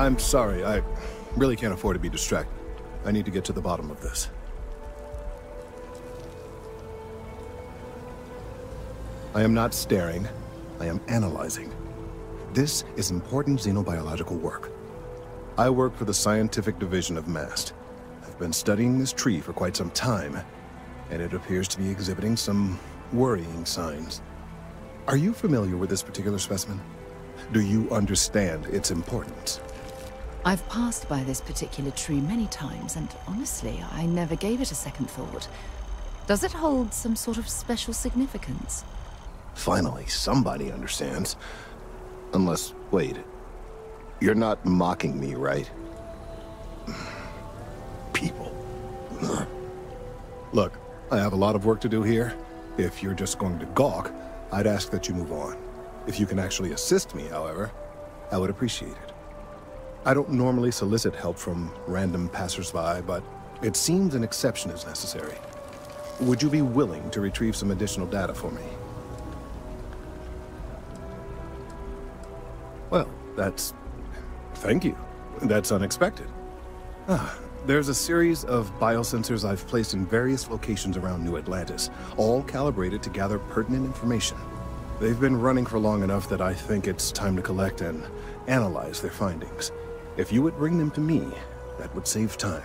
I'm sorry, I really can't afford to be distracted. I need to get to the bottom of this. I am not staring, I am analyzing. This is important xenobiological work. I work for the scientific division of MAST. I've been studying this tree for quite some time, and it appears to be exhibiting some worrying signs. Are you familiar with this particular specimen? Do you understand its importance? I've passed by this particular tree many times, and honestly, I never gave it a second thought. Does it hold some sort of special significance? Finally, somebody understands. Unless, wait. You're not mocking me, right? People. Look, I have a lot of work to do here. If you're just going to gawk, I'd ask that you move on. If you can actually assist me, however, I would appreciate it. I don't normally solicit help from random passersby, but it seems an exception is necessary. Would you be willing to retrieve some additional data for me? Well, thank you. That's unexpected. There's a series of biosensors I've placed in various locations around New Atlantis, all calibrated to gather pertinent information. They've been running for long enough that I think it's time to collect and analyze their findings. If you would bring them to me, that would save time.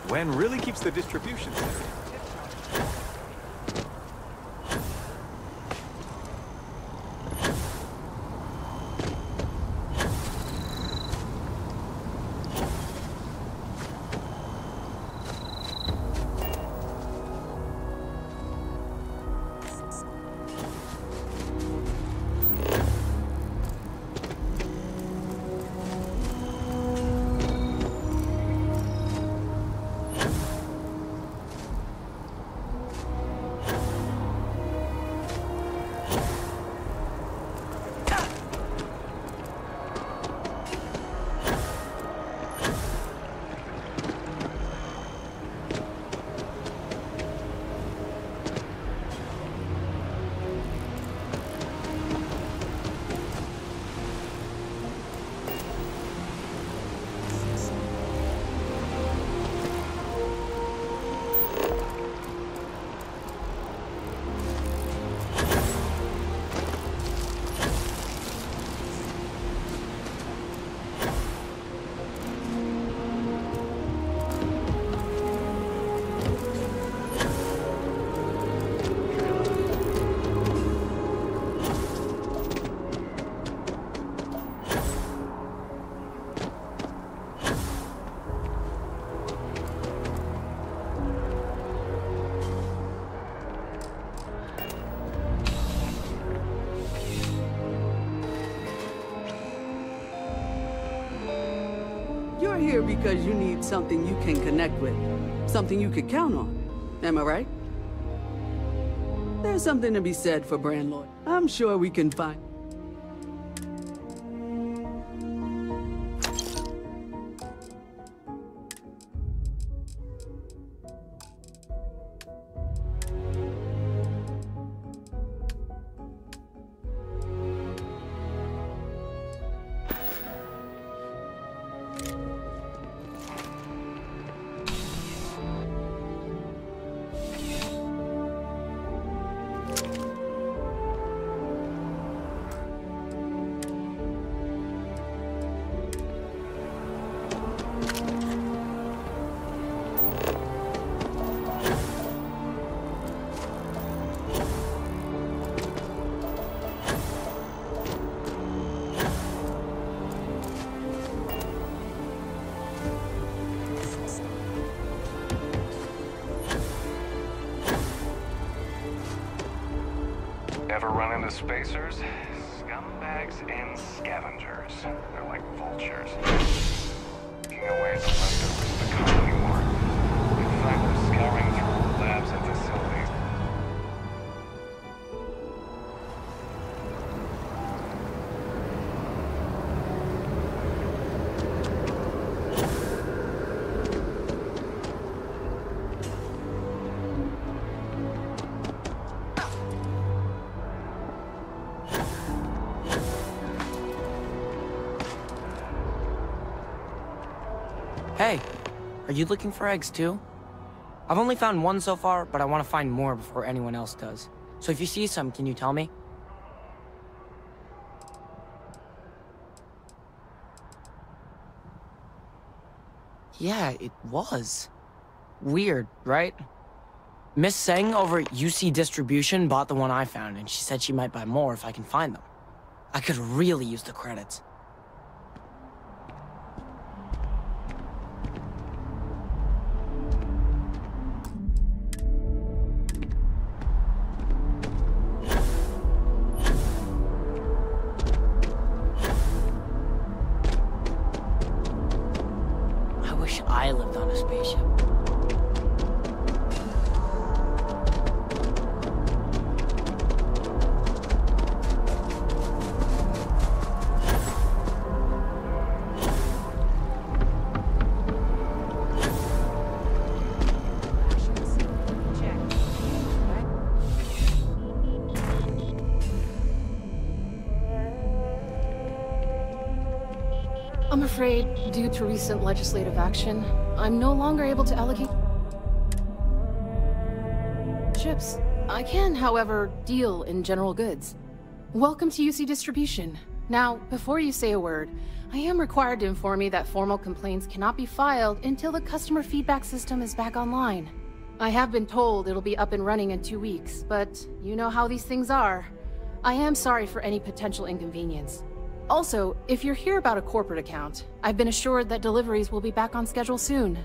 Wen really keeps the distribution center. You're here because you need something you can connect with. Something you could count on. Am I right? There's something to be said for brand loyalty. I'm sure we can find... Ever run into spacers? Scumbags and scavengers. They're like vultures. Taking away the leftovers of the colony war. In fact, they're scouring through old labs and facilities. Hey, are you looking for eggs too? I've only found one so far, but I want to find more before anyone else does. So if you see some, can you tell me? Yeah, it was. Weird, right? Miss Seng over at UC Distribution bought the one I found, and she said she might buy more if I can find them. I could really use the credits. I wish I lived on a spaceship. I'm afraid, due to recent legislative action, I'm no longer able to allocate ships. I can, however, deal in general goods. Welcome to UC Distribution. Now, before you say a word, I am required to inform you that formal complaints cannot be filed until the customer feedback system is back online. I have been told it'll be up and running in 2 weeks, but you know how these things are. I am sorry for any potential inconvenience. Also, if you're here about a corporate account, I've been assured that deliveries will be back on schedule soon.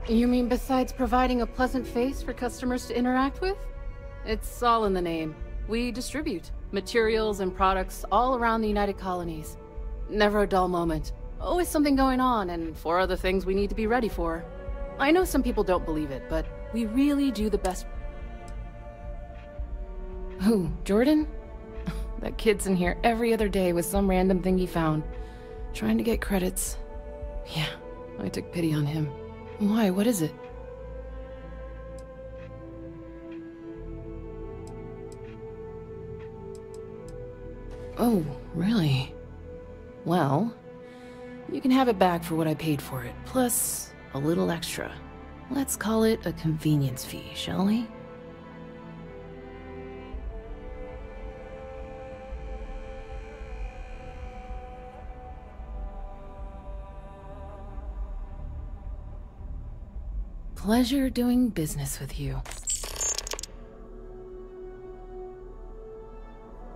You mean besides providing a pleasant face for customers to interact with? It's all in the name. We distribute materials and products all around the United Colonies. Never a dull moment. Always something going on, and 4 other things we need to be ready for. I know some people don't believe it, but we really do the best. Who, Jordan? That kid's in here every other day with some random thing he found. Trying to get credits. Yeah, I took pity on him. Why, what is it? Oh, really? Well, you can have it back for what I paid for it, plus a little extra. Let's call it a convenience fee, shall we? Pleasure doing business with you.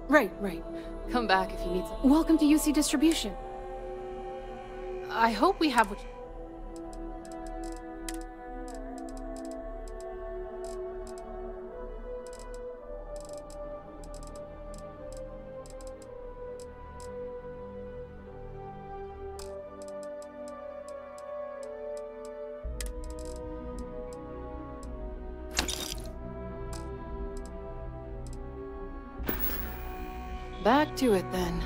Right. Come back if you need some. Welcome to UC Distribution. I hope we have what you... Back to it, then.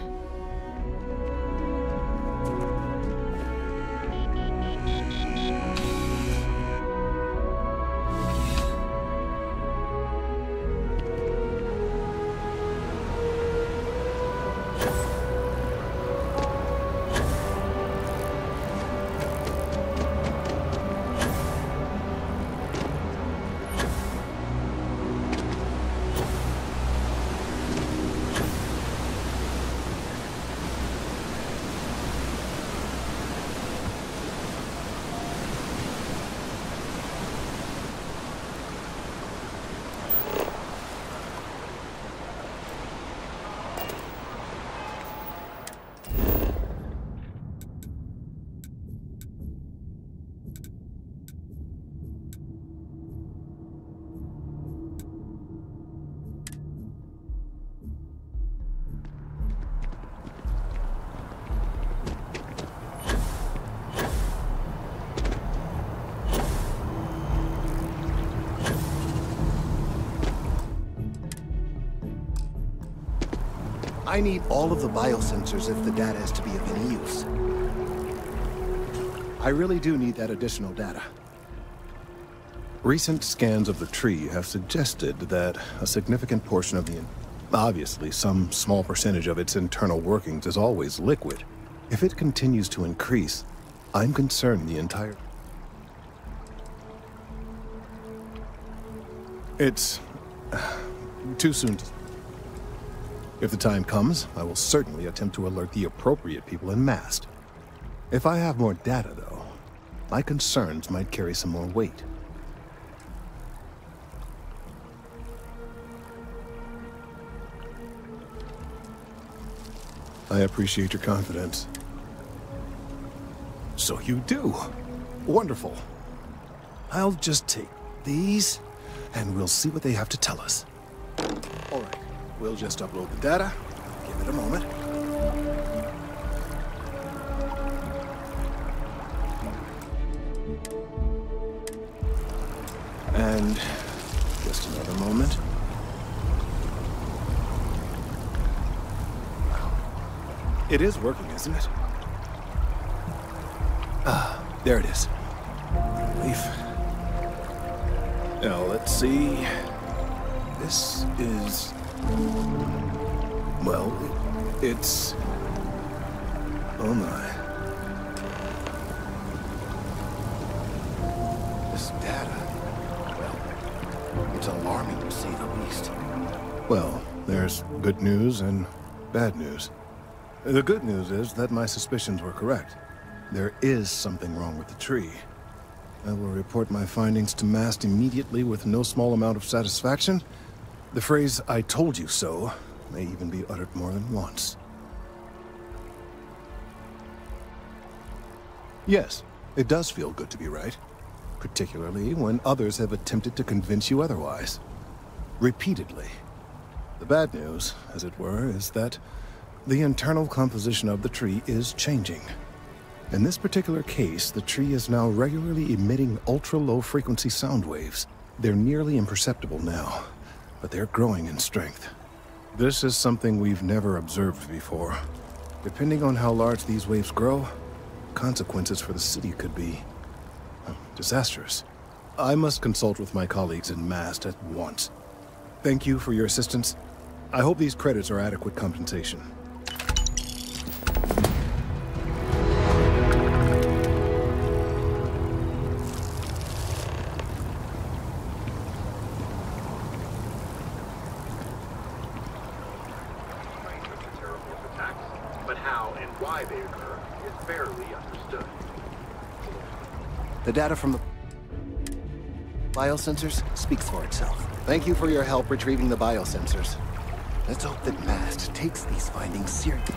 I need all of the biosensors if the data is to be of any use. I really do need that additional data. Recent scans of the tree have suggested that a significant portion of the... Obviously, some small percentage of its internal workings is always liquid. If it continues to increase, I'm concerned the entire... It's... too soon to... If the time comes, I will certainly attempt to alert the appropriate people in Mast. If I have more data, though, my concerns might carry some more weight. I appreciate your confidence. So you do. Wonderful. I'll just take these, and we'll see what they have to tell us. All right, we'll just upload the data. Give it a moment. And just another moment. It is working, isn't it? Ah, there it is. Relief. Now, let's see. This is... Well, it's... Oh my. This data... Well, it's alarming to say the least. Well, there's good news and bad news. The good news is that my suspicions were correct. There is something wrong with the tree. I will report my findings to Mast immediately with no small amount of satisfaction. The phrase, "I told you so," may even be uttered more than once. Yes, it does feel good to be right. Particularly when others have attempted to convince you otherwise. Repeatedly. The bad news, as it were, is that the internal composition of the tree is changing. In this particular case, the tree is now regularly emitting ultra-low frequency sound waves. They're nearly imperceptible now, but they're growing in strength. This is something we've never observed before. Depending on how large these waves grow, consequences for the city could be disastrous. I must consult with my colleagues in Mast at once. Thank you for your assistance. I hope these credits are adequate compensation. The data from the biosensors speaks for itself. Thank you for your help retrieving the biosensors. Let's hope that Mast takes these findings seriously.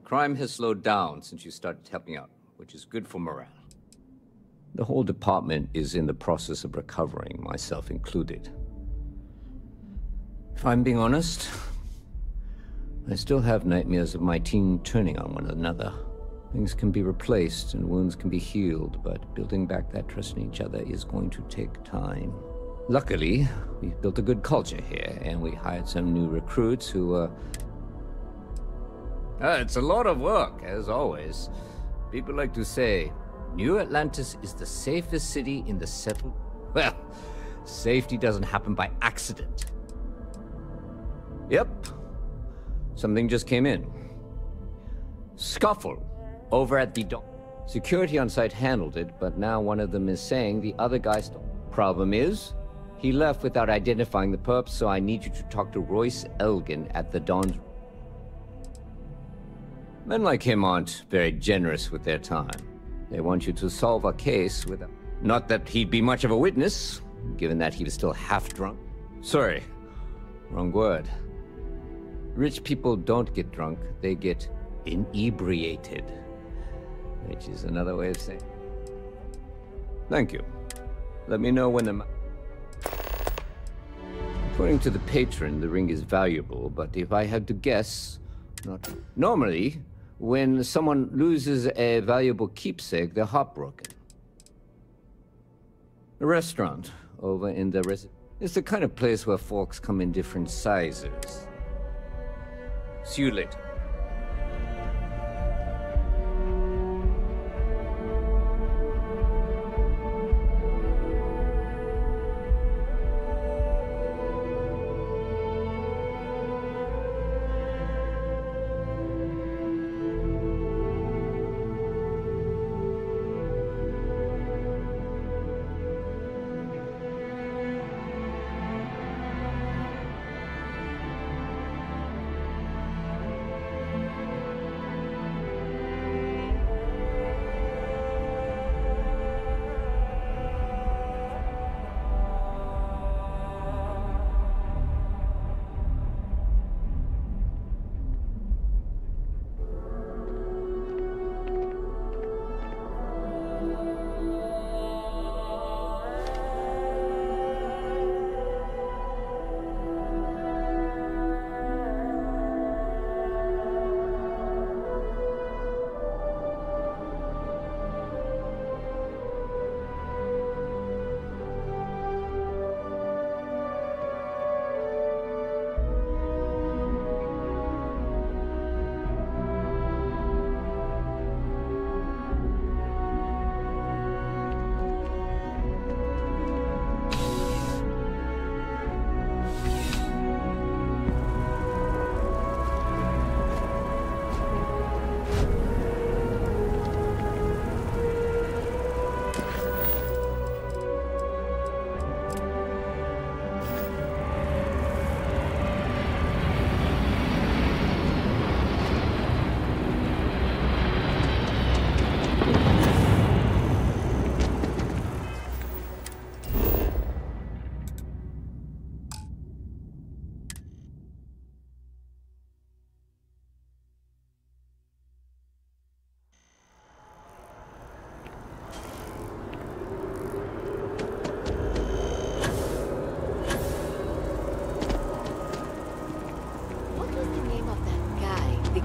Crime has slowed down since you started helping out, which is good for morale. The whole department is in the process of recovering, myself included. If I'm being honest, I still have nightmares of my team turning on one another. Things can be replaced and wounds can be healed, but building back that trust in each other is going to take time. Luckily, we've built a good culture here, and we hired some new recruits who, it's a lot of work, as always. People like to say, New Atlantis is the safest city in the settled... Well, safety doesn't happen by accident. Yep. Something just came in. Scuffle over at the dock. Security on site handled it, but now one of them is saying the other guy Problem is, he left without identifying the perp, so I need you to talk to Royce Elgin at the Dawn's... Men like him aren't very generous with their time. They want you to solve a case with a... Not that he'd be much of a witness, given that he was still half drunk. Sorry, wrong word. Rich people don't get drunk, they get inebriated. Which is another way of saying... Thank you. Let me know when the... According to the patron, the ring is valuable, but if I had to guess, not... Normally, when someone loses a valuable keepsake, they're heartbroken. A restaurant over in the it's the kind of place where forks come in different sizes. See you later.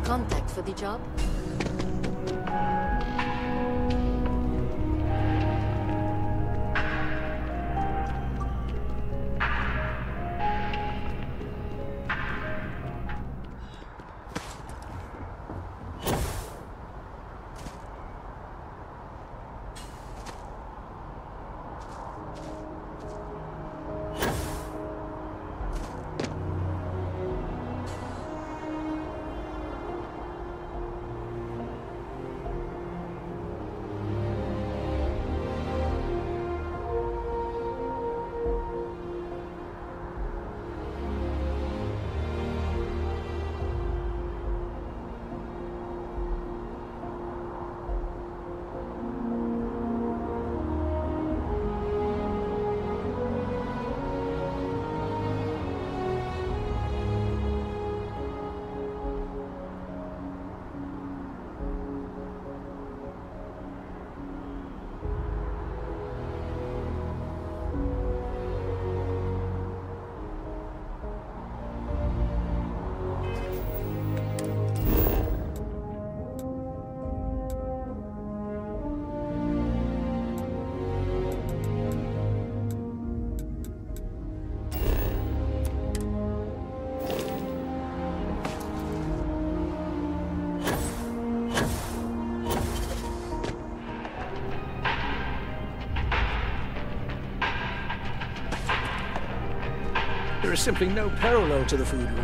Contact for the job? There is simply no parallel to the food we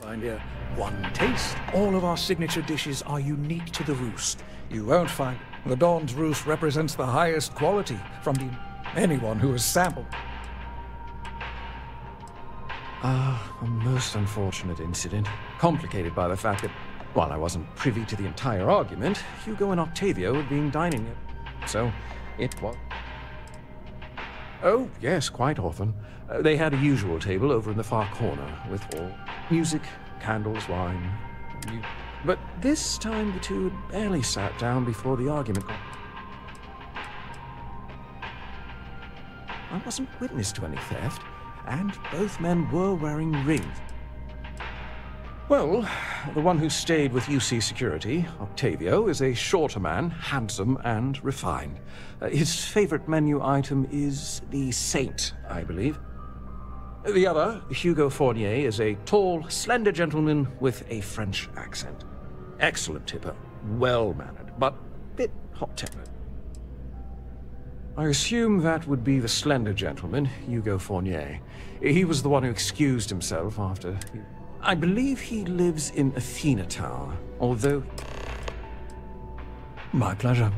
find here. One taste. All of our signature dishes are unique to the Roost. You won't find the Dawn's Roost represents the highest quality from anyone who has sampled. A most unfortunate incident, complicated by the fact that While I wasn't privy to the entire argument, Hugo and Octavio had been dining it, so it was... Oh, yes, quite often. They had a usual table over in the far corner, with all music, candles, wine... But this time the two had barely sat down before the argument. I wasn't witness to any theft, and both men were wearing rings. Well, the one who stayed with UC Security, Octavio, is a shorter man, handsome and refined. His favorite menu item is the Saint, I believe. The other, Hugo Fournier, is a tall, slender gentleman with a French accent. Excellent tipper, well-mannered, but a bit hot-tempered. I assume that would be the slender gentleman, Hugo Fournier. He was the one who excused himself after... I believe he lives in Athena Tower, although... My pleasure.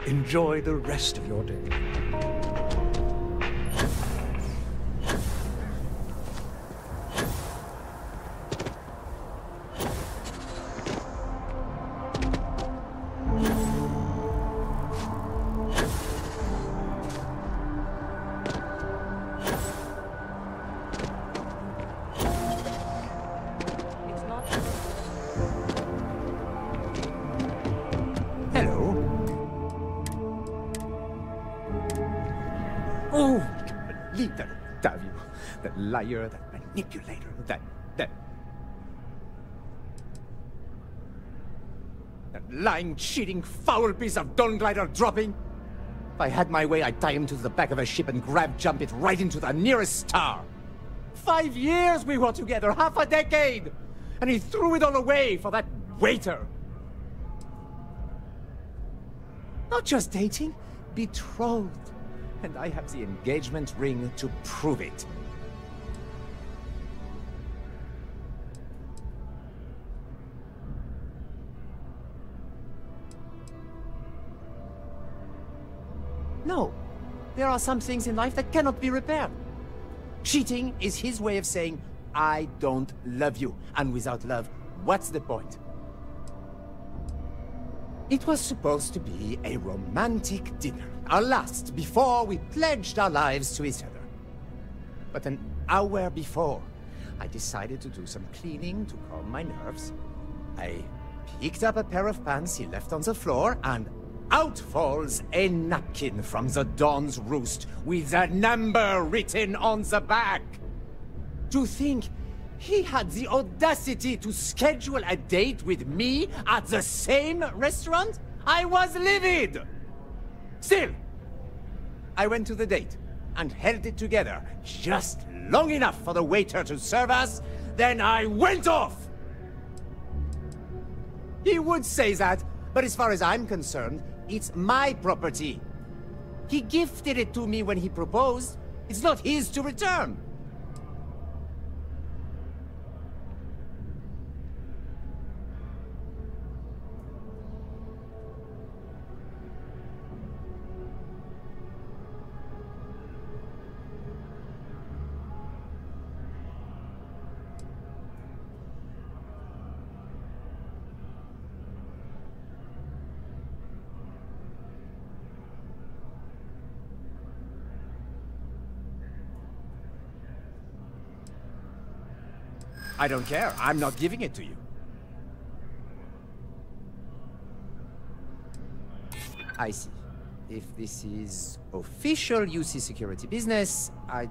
Enjoy the rest of your day. Liar, that manipulator, that lying, cheating, foul piece of Dawn Glider dropping. If I had my way, I'd tie him to the back of a ship and jump it right into the nearest star. 5 years we were together, half a decade, and he threw it all away for that waiter. Not just dating, betrothed. And I have the engagement ring to prove it. No, there are some things in life that cannot be repaired. Cheating is his way of saying, I don't love you. And without love, what's the point? It was supposed to be a romantic dinner, our last, before we pledged our lives to each other. But an hour before, I decided to do some cleaning to calm my nerves. I picked up a pair of pants he left on the floor, and out falls a napkin from the Dawn's roost with a number written on the back. To think he had the audacity to schedule a date with me at the same restaurant? I was livid! Still, I went to the date and held it together just long enough for the waiter to serve us, then I went off! He would say that, but as far as I'm concerned, it's my property. He gifted it to me when he proposed. It's not his to return. I don't care. I'm not giving it to you. I see. If this is official UC security business, I'd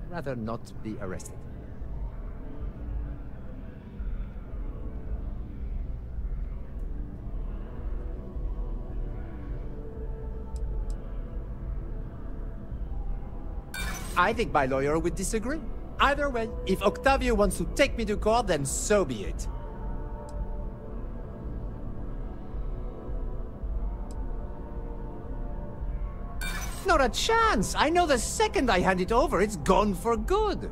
rather not be arrested. I think my lawyer would disagree. Either way, if Octavio wants to take me to court, then so be it. Not a chance! I know the second I hand it over, it's gone for good.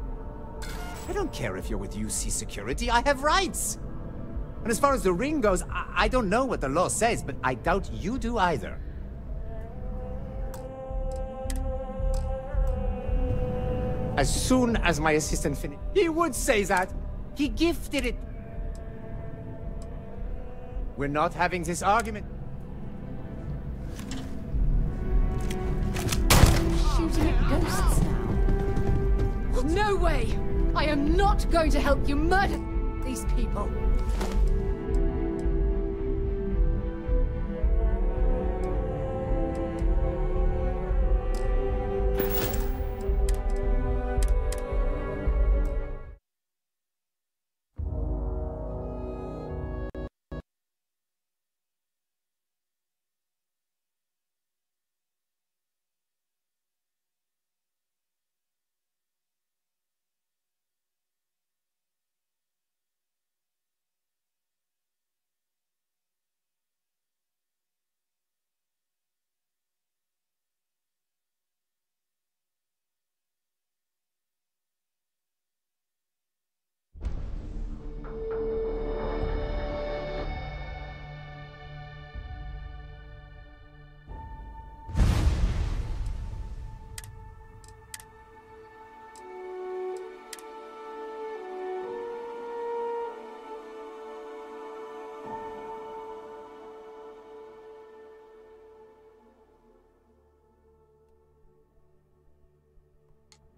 I don't care if you're with UC Security, I have rights. And as far as the ring goes, I don't know what the law says, but I doubt you do either. As soon as my assistant finished, he would say that. He gifted it. We're not having this argument. Shooting at ghosts now? No way! I am not going to help you murder these people.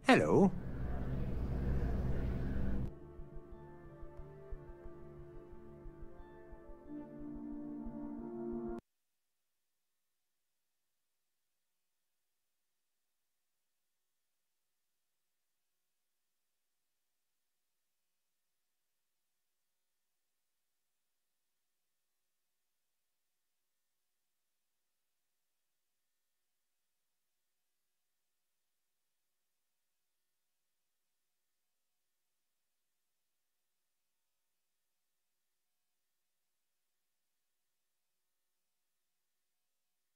Hello.